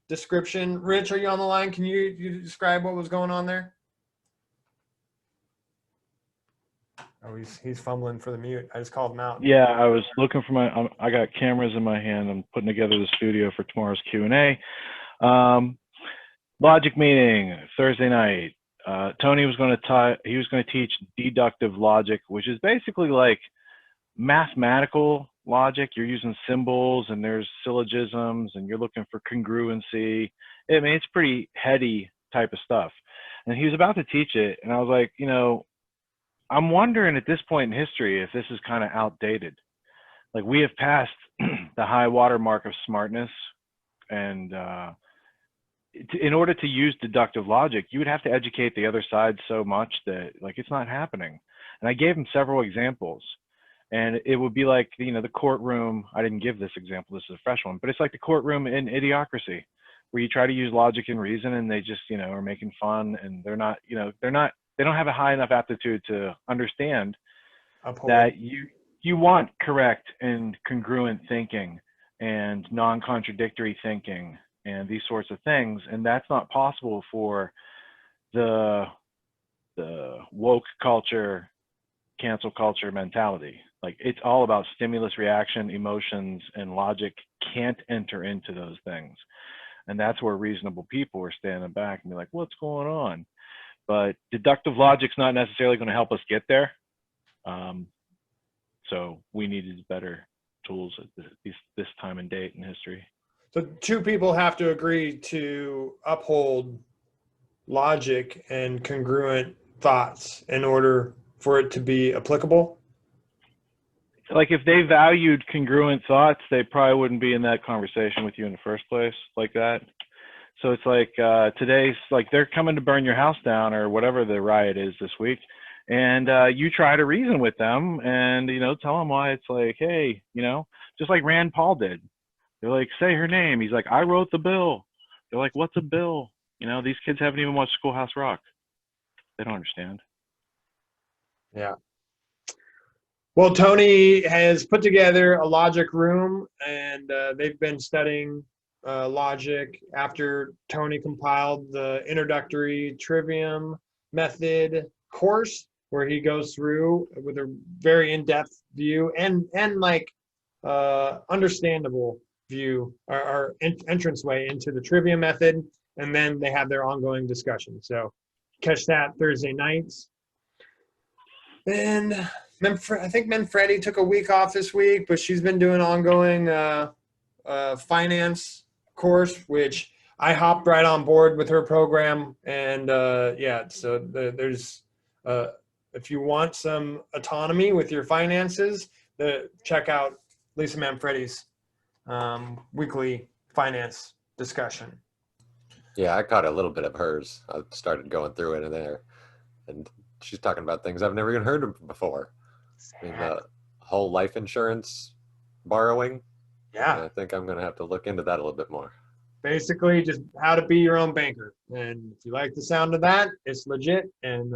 description? Rich, are you on the line? Can you describe what was going on there? Oh, he's fumbling for the mute. I just called him out. Yeah, I was looking for I got cameras in my hand. I'm putting together the studio for tomorrow's Q&A. Logic meeting Thursday night. Tony was going to teach deductive logic, which is basically like mathematical logic. You're using symbols and there's syllogisms and you're looking for congruency. I mean, it's pretty heady type of stuff. And he was about to teach it, and I was like, I'm wondering at this point in history if this is kind of outdated. Like, we have passed the high water mark of smartness, and in order to use deductive logic, you would have to educate the other side so much that like it's not happening. And I gave him several examples, and it would be like, you know, the courtroom. I didn't give this example. This is a fresh one, but it's like the courtroom in Idiocracy, where you try to use logic and reason, and they just, you know, are making fun, and they're not, you know, they don't have a high enough aptitude to understand that you want correct and congruent thinking and non-contradictory thinking and these sorts of things, and that's not possible for the woke culture, cancel culture mentality. Like, it's all about stimulus, reaction, emotions, and logic can't enter into those things. And that's where reasonable people are standing back and be like, what's going on? But deductive logic's not necessarily going to help us get there. So we needed better tools at this time and date in history. So two people have to agree to uphold logic and congruent thoughts in order for it to be applicable? Like, if they valued congruent thoughts, they probably wouldn't be in that conversation with you in the first place like that. So it's like today's, like, they're coming to burn your house down or whatever the riot is this week. And you try to reason with them and, you know, tell them why. It's like, hey, you know, just like Rand Paul did. They're like, say her name. He's like, I wrote the bill. They're like, what's a bill? You know, these kids haven't even watched Schoolhouse Rock. They don't understand. Yeah. Well, Tony has put together a logic room, and they've been studying logic after Tony compiled the introductory trivium method course, where he goes through with a very in-depth view and like understandable view or entranceway into the trivium method, and then they have their ongoing discussion. So catch that Thursday nights. And I think Manfredi took a week off this week, but she's been doing ongoing finance course, which I hopped right on board with her program. And yeah, so there's if you want some autonomy with your finances, check out Lisa Manfredi's weekly finance discussion. Yeah, I caught a little bit of hers. I started going through it in there, and she's talking about things I've never even heard of before. I mean, the whole life insurance borrowing. Yeah. I think I'm going to have to look into that a little bit more. Basically, just how to be your own banker. And if you like the sound of that, it's legit. And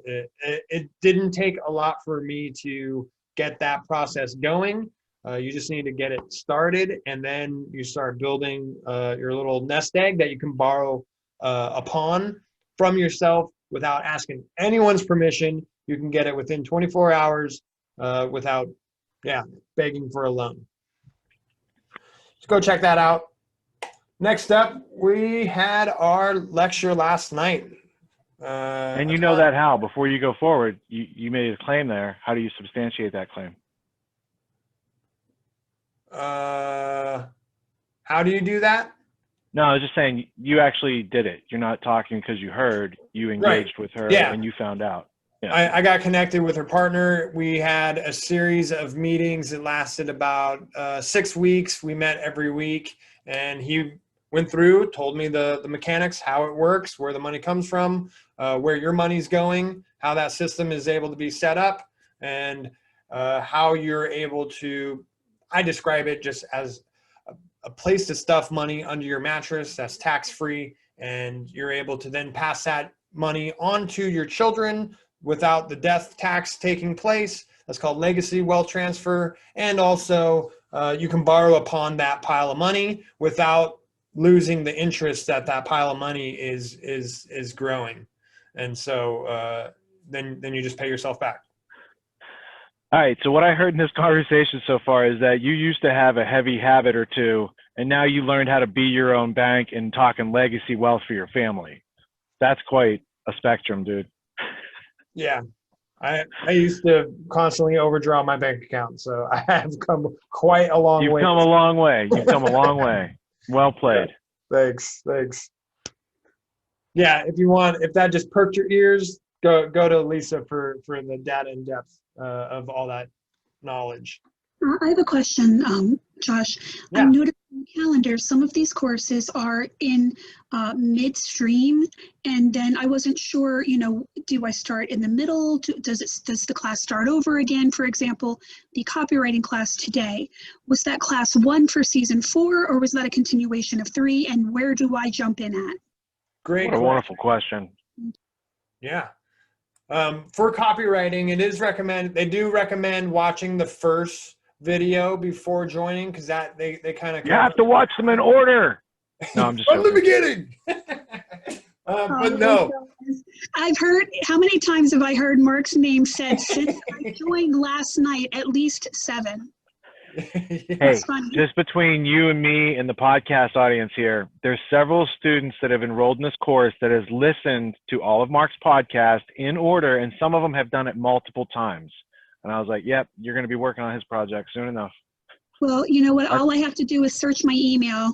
it didn't take a lot for me to get that process going. You just need to get it started, and then you start building your little nest egg that you can borrow upon from yourself without asking anyone's permission. You can get it within 24 hours without, begging for a loan. Let's go check that out. Next up, we had our lecture last night. And you know that how, before you go forward, you made a claim there. How do you substantiate that claim? How do you do that? No, I was just saying you actually did it. You're not talking because you heard. You engaged with her and you found out. Yeah. I got connected with her partner. We had a series of meetings that lasted about 6 weeks. We met every week, and he went through, told me the mechanics, how it works, where the money comes from, where your money's going, how that system is able to be set up, and how you're able to, I describe it just as a place to stuff money under your mattress that's tax-free, and you're able to then pass that money on to your children without the death tax taking place. That's called legacy wealth transfer. And also you can borrow upon that pile of money without losing the interest that pile of money is growing. And so then you just pay yourself back. All right, so what I heard in this conversation so far is that you used to have a heavy habit or two, and now you learned how to be your own bank and talking legacy wealth for your family. That's quite a spectrum, dude. Yeah, I used to constantly overdraw my bank account, so I have come quite a long way. You've come a long way. You've come a long way. Well played. Yeah, thanks. Yeah, if that just perked your ears, go to Lisa for the data in depth of all that knowledge. I have a question. Josh, Yeah. I noticed on the calendar, some of these courses are in midstream, and then I wasn't sure, do I start in the middle? Does the class start over again? For example, the copywriting class today, was that class 1 for season 4, or was that a continuation of 3? And where do I jump in at? Great. What a wonderful question. Yeah. For copywriting, it is they do recommend watching the first video before joining, because that they kind of You have to watch them in order. No, I'm just from the joking. beginning. But no. I've heard, how many times have I heard Mark's name said since I joined last night? At least 7. Hey, just between you and me and the podcast audience here, there's several students that have enrolled in this course that has listened to all of Mark's podcast in order, and some of them have done it multiple times. And I was like, yep, you're going to be working on his project soon enough. Well, you know what? All I have to do is search my email.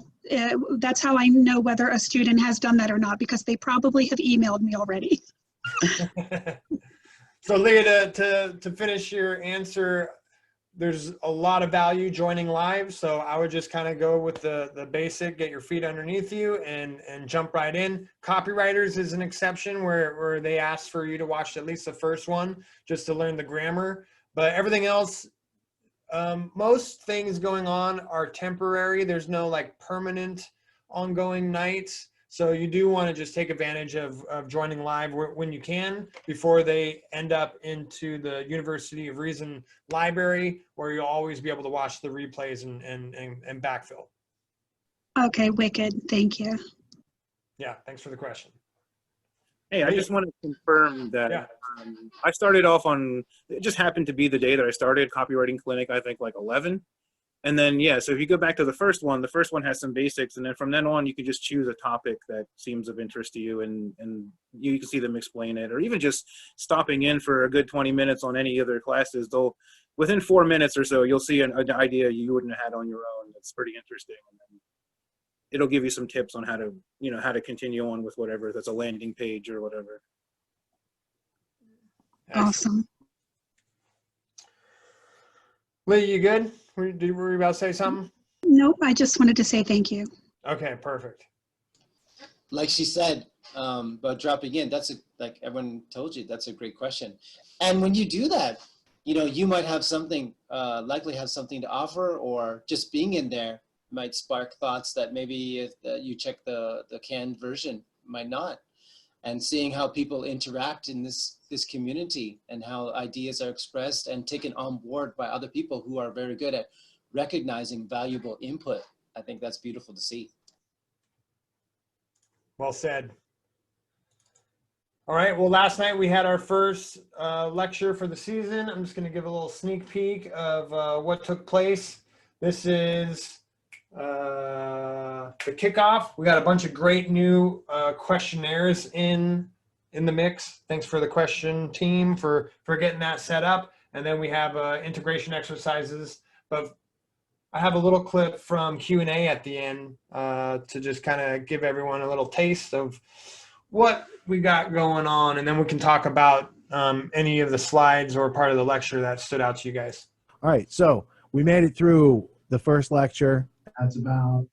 That's how I know whether a student has done that or not, because they probably have emailed me already. So Leah, to finish your answer, there's a lot of value joining live. So I would just kind of go with the basic, get your feet underneath you and jump right in. Copywriters is an exception where they ask for you to watch at least the first one just to learn the grammar. But everything else, most things going on are temporary. There's no like permanent ongoing nights. So you do want to just take advantage of joining live when you can before they end up into the University of Reason library, where you'll always be able to watch the replays and backfill. Okay, wicked. Thank you. Yeah, thanks for the question. Hey, I just want to confirm that I started off on, it just happened to be the day that I started Copywriting Clinic, I think like 11. And then, so if you go back to the first one has some basics. And then from then on, you can just choose a topic that seems of interest to you and you can see them explain it, or even just stopping in for a good 20 minutes on any of their classes. Within 4 minutes or so, you'll see an idea you wouldn't have had on your own. That's pretty interesting. And then it'll give you some tips on how to continue on with whatever, that's a landing page or whatever. Awesome. Lee, you good? Were you about to say something? Nope, I just wanted to say thank you. Okay, perfect. Like she said, about dropping in, like everyone told you, that's a great question. And when you do that, you might have something, likely have something to offer, or just being in there might spark thoughts that maybe if you check the canned version might not. And seeing how people interact in this community and how ideas are expressed and taken on board by other people who are very good at recognizing valuable input. I think that's beautiful to see. Well said. All right, well, last night we had our first lecture for the season. I'm just going to give a little sneak peek of what took place. This is the kickoff. We got a bunch of great new questionnaires in the mix. Thanks for the question team for getting that set up. And then we have integration exercises. But I have a little clip from Q&A at the end to just kind of give everyone a little taste of what we got going on. And then we can talk about any of the slides or part of the lecture that stood out to you guys. All right, so we made it through the first lecture. That's about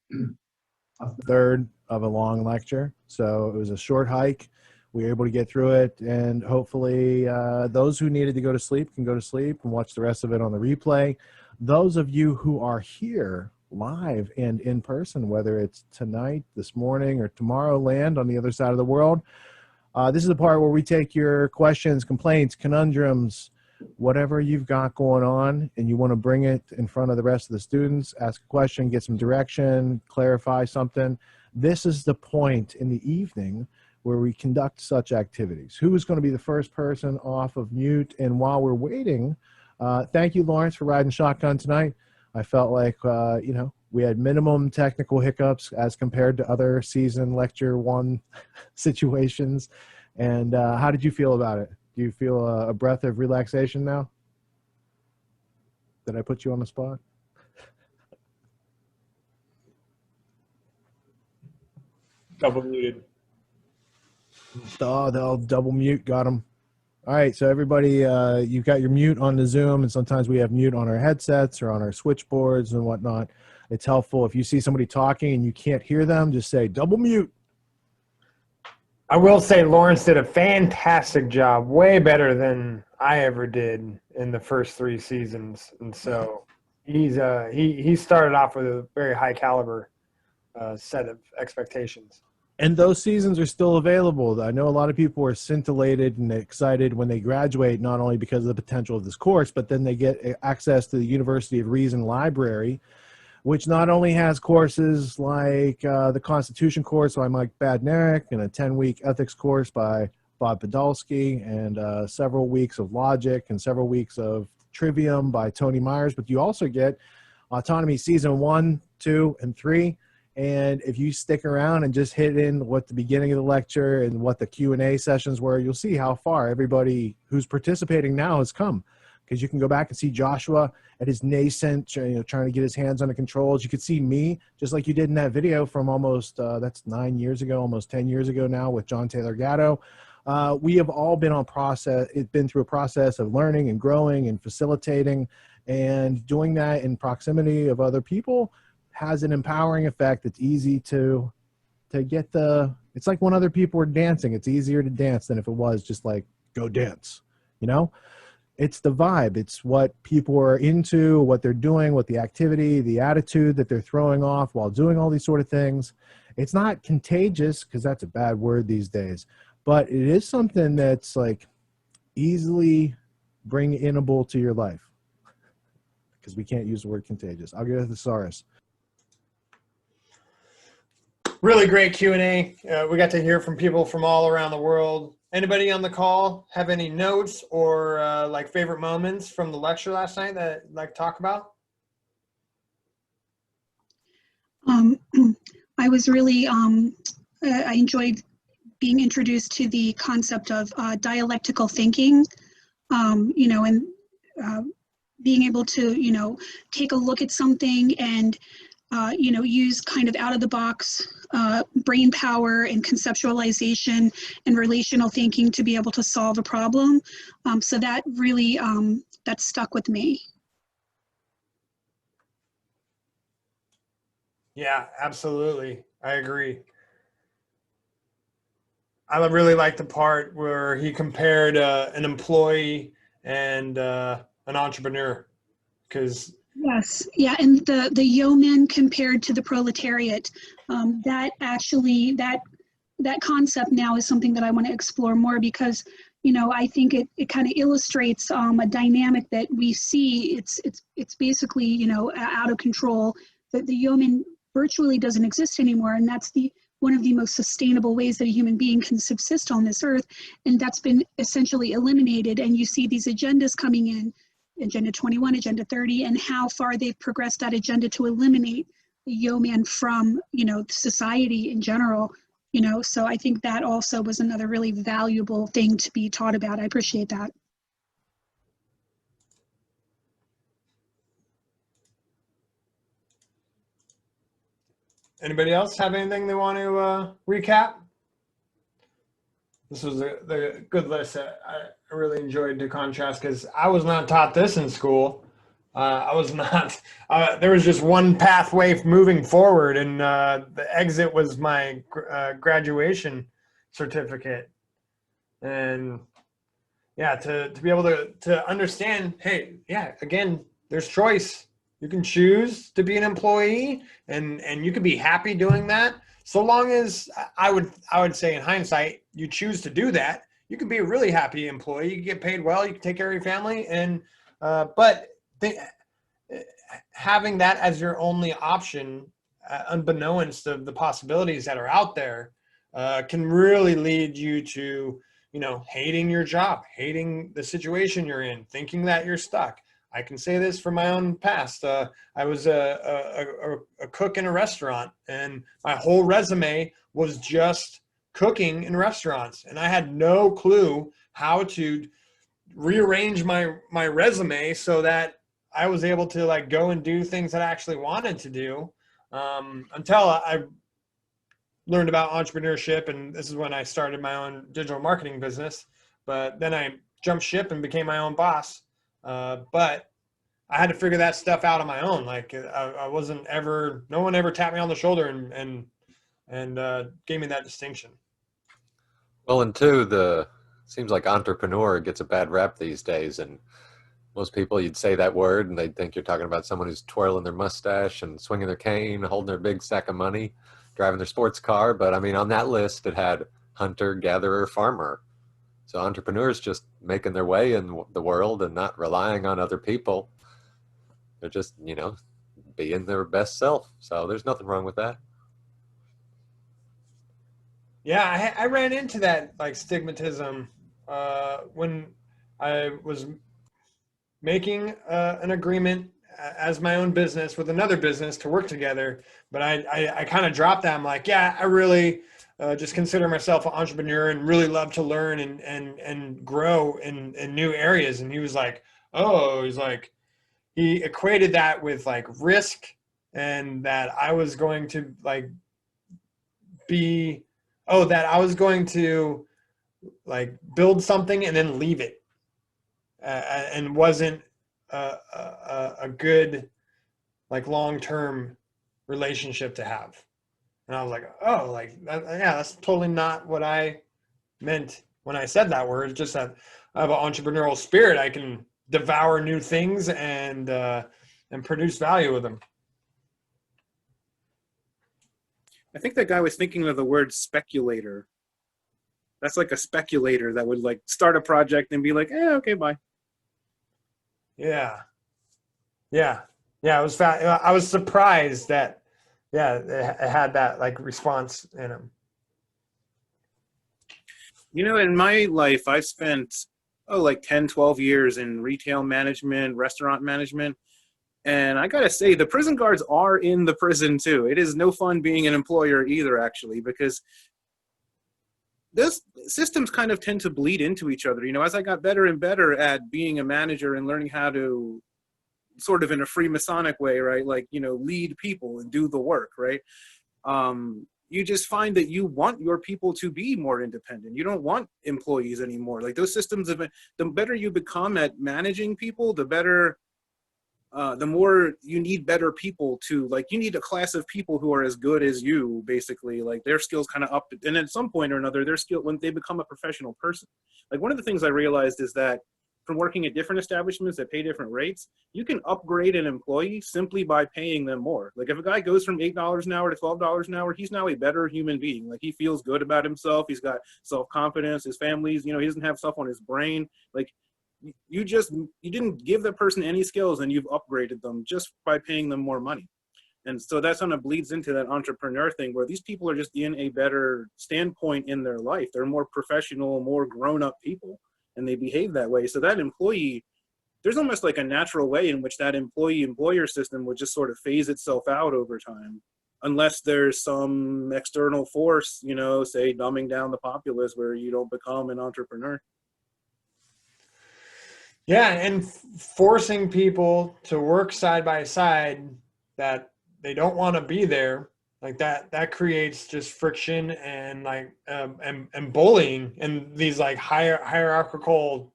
a third of a long lecture. So it was a short hike. We were able to get through it, and hopefully those who needed to go to sleep can go to sleep and watch the rest of it on the replay. Those of you who are here live and in person, whether it's tonight, this morning, or Tomorrowland on the other side of the world, this is the part where we take your questions, complaints, conundrums, whatever you've got going on and you want to bring it in front of the rest of the students, ask a question, get some direction, clarify something. This is the point in the evening where we conduct such activities. Who is going to be the first person off of mute? And while we're waiting, thank you, Lawrence, for riding shotgun tonight. I felt like, we had minimum technical hiccups as compared to other season lecture 1 situations. And how did you feel about it? Do you feel a breath of relaxation now? Did I put you on the spot? Double muted. Oh, they'll double mute. Got him. All right, so everybody, you've got your mute on the Zoom, and sometimes we have mute on our headsets or on our switchboards and whatnot. It's helpful. If you see somebody talking and you can't hear them, just say double mute. I will say Lawrence did a fantastic job, way better than I ever did in the first 3 seasons. And so he started off with a very high caliber set of expectations. And those seasons are still available. I know a lot of people are scintillated and excited when they graduate, not only because of the potential of this course, but then they get access to the University of Reason library, which not only has courses like the Constitution course by Mike Badnarik and a 10-week ethics course by Bob Podolsky and several weeks of logic and several weeks of trivium by Tony Myers, but you also get Autonomy Season 1, 2, and 3. And if you stick around and just hit in what the beginning of the lecture and what the Q&A sessions were, you'll see how far everybody who's participating now has come. Because you can go back and see Joshua at his nascent, trying to get his hands on the controls. You could see me, just like you did in that video from almost, that's 9 years ago, almost 10 years ago now with John Taylor Gatto. We have all been been through a process of learning and growing and facilitating, and doing that in proximity of other people has an empowering effect. It's easy to get it's like when other people are dancing, it's easier to dance than if it was just like, go dance, It's the vibe. It's what people are into, what they're doing, what the activity, the attitude that they're throwing off while doing all these sort of things. It's not contagious, because that's a bad word these days, but it is something that's like easily bring-inable to your life, because we can't use the word contagious. I'll give it a thesaurus. Really great Q&A. We got to hear from people from all around the world. Anybody on the call have any notes or like favorite moments from the lecture last night that you'd like to talk about? I was really, I enjoyed being introduced to the concept of dialectical thinking, and being able to, take a look at something and use kind of out of the box brain power and conceptualization and relational thinking to be able to solve a problem. So that really, that stuck with me. Yeah, absolutely. I agree. I really like the part where he compared an employee and an entrepreneur, because Yes, yeah, and the yeoman compared to the proletariat, that actually, that concept now is something that I want to explore more, because I think it kind of illustrates a dynamic that we see. It's basically out of control. That the yeoman virtually doesn't exist anymore, and that's one of the most sustainable ways that a human being can subsist on this earth, and that's been essentially eliminated. And you see these agendas coming in. Agenda 21, Agenda 30, and how far they've progressed that agenda to eliminate the yeoman from, society in general, so I think that also was another really valuable thing to be taught about. I appreciate that. Anybody else have anything they want to recap? This was the good list that I really enjoyed to contrast, because I was not taught this in school. I was not, there was just one pathway moving forward, and the exit was my graduation certificate. And yeah, to be able to understand, hey, yeah, again, there's choice. You can choose to be an employee, and you can be happy doing that. So long as I would say in hindsight, you choose to do that, you can be a really happy employee. You can get paid well. You can take care of your family, and having that as your only option, unbeknownst of the possibilities that are out there, can really lead you to hating your job, hating the situation you're in, thinking that you're stuck. I can say this from my own past. I was a cook in a restaurant, and my whole resume was just cooking in restaurants. And I had no clue how to rearrange my resume so that I was able to go and do things that I actually wanted to do, until I learned about entrepreneurship. And this is when I started my own digital marketing business. But then I jumped ship and became my own boss. But I had to figure that stuff out on my own. Like I wasn't ever, no one ever tapped me on the shoulder and gave me that distinction. Well, and two, seems like entrepreneur gets a bad rap these days, and most people, you'd say that word and they'd think you're talking about someone who's twirling their mustache and swinging their cane, holding their big sack of money, driving their sports car. But I mean, on that list, it had hunter, gatherer, farmer. So entrepreneurs just making their way in the world and not relying on other people. They're just, being their best self. So there's nothing wrong with that. Yeah, I ran into that like stigmatism when I was making an agreement as my own business with another business to work together. But I kind of dropped that. I'm like, yeah, I really just consider myself an entrepreneur and really love to learn and grow in new areas. And he was like, oh, he equated that with like risk, and that I was going to like that I was going to like build something and then leave it, and wasn't a good like long-term relationship to have. And I was like, oh, like yeah, that's totally not what I meant when I said that word. It's just that I have an entrepreneurial spirit. I can devour new things and produce value with them. I think that guy was thinking of the word speculator. That's like a speculator that would like start a project and be like, okay, bye. Yeah. I was surprised that, it had that like response in him. In my life, I've spent, like 10, 12 years in retail management, restaurant management. And I got to say, the prison guards are in the prison too. It is no fun being an employer either, actually, because those systems kind of tend to bleed into each other. As I got better and better at being a manager and learning how to sort of in a Freemasonic way, right? Like, lead people and do the work, right? You just find that you want your people to be more independent. You don't want employees anymore. Like those systems the better you become at managing people, the better, the more you need better people to, like, you need a class of people who are as good as you, basically, like their skills kind of up. And at some point or another, their skill, when they become a professional person. Like one of the things I realized is that from working at different establishments that pay different rates, you can upgrade an employee simply by paying them more. Like if a guy goes from $8 an hour to $12 an hour, he's now a better human being. Like he feels good about himself. He's got self-confidence. His family's, he doesn't have stuff on his brain. Like you didn't give that person any skills and you've upgraded them just by paying them more money. And so that kind of bleeds into that entrepreneur thing where these people are just in a better standpoint in their life. They're more professional, more grown-up people, and they behave that way. So that employee, there's almost like a natural way in which that employee-employer system would just sort of phase itself out over time, unless there's some external force, say dumbing down the populace where you don't become an entrepreneur. Yeah, and forcing people to work side by side that they don't want to be there, like that creates just friction and like and bullying and these like hierarchical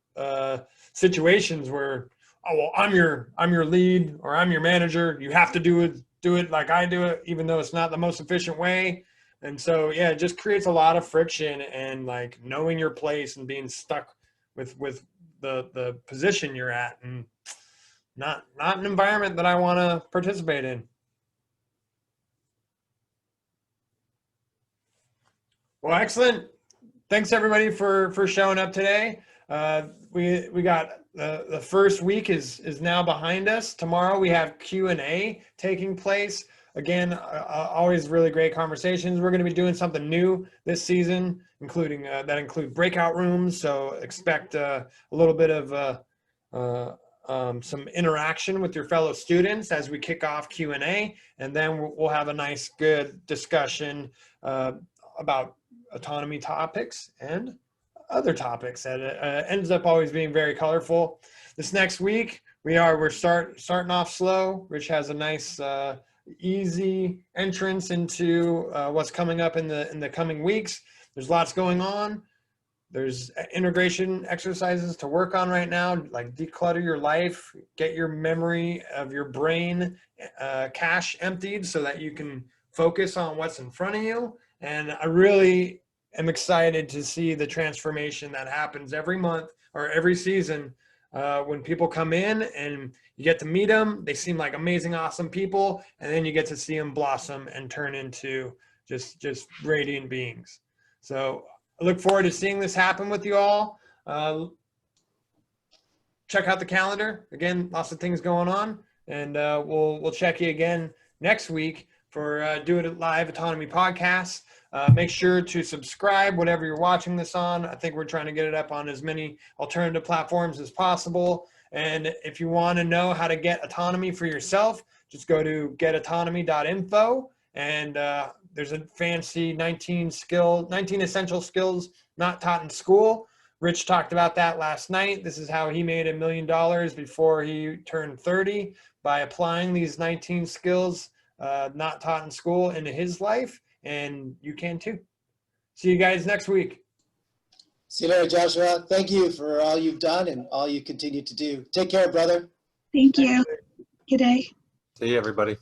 situations where, oh well, I'm your lead or I'm your manager. You have to do it like I do it, even though it's not the most efficient way. And so yeah, it just creates a lot of friction and like knowing your place and being stuck with the position you're at, and not an environment that I want to participate in. Well, excellent. Thanks everybody for showing up today. We got the first week is now behind us. Tomorrow we have Q&A taking place. Again, always really great conversations. We're going to be doing something new this season, including that include breakout rooms. So expect a little bit of some interaction with your fellow students as we kick off Q&A, and then we'll have a nice, good discussion about autonomy topics and other topics that ends up always being very colorful. This next week we're starting off slow. Rich has a nice easy entrance into what's coming up in the coming weeks. There's lots going on. There's integration exercises to work on right now, like declutter your life, get your memory of your brain cache emptied so that you can focus on what's in front of you. And I really am excited to see the transformation that happens every month or every season when people come in and you get to meet them. They seem like amazing, awesome people, and then you get to see them blossom and turn into just radiant beings. So I look forward to seeing this happen with you all. Check out the calendar. Again, lots of things going on, and we'll check you again next week for Do It Live Autonomy podcast. Make sure to subscribe, whatever you're watching this on. I think we're trying to get it up on as many alternative platforms as possible. And if you want to know how to get autonomy for yourself, just go to getautonomy.info, and there's a fancy 19 essential skills not taught in school. Rich talked about that last night. This is how he made $1 million before he turned 30 by applying these 19 skills not taught in school into his life, and you can too. See you guys next week. See you later, Joshua. Thank you for all you've done and all you continue to do. Take care, brother. Thank you. Good day. See you, everybody.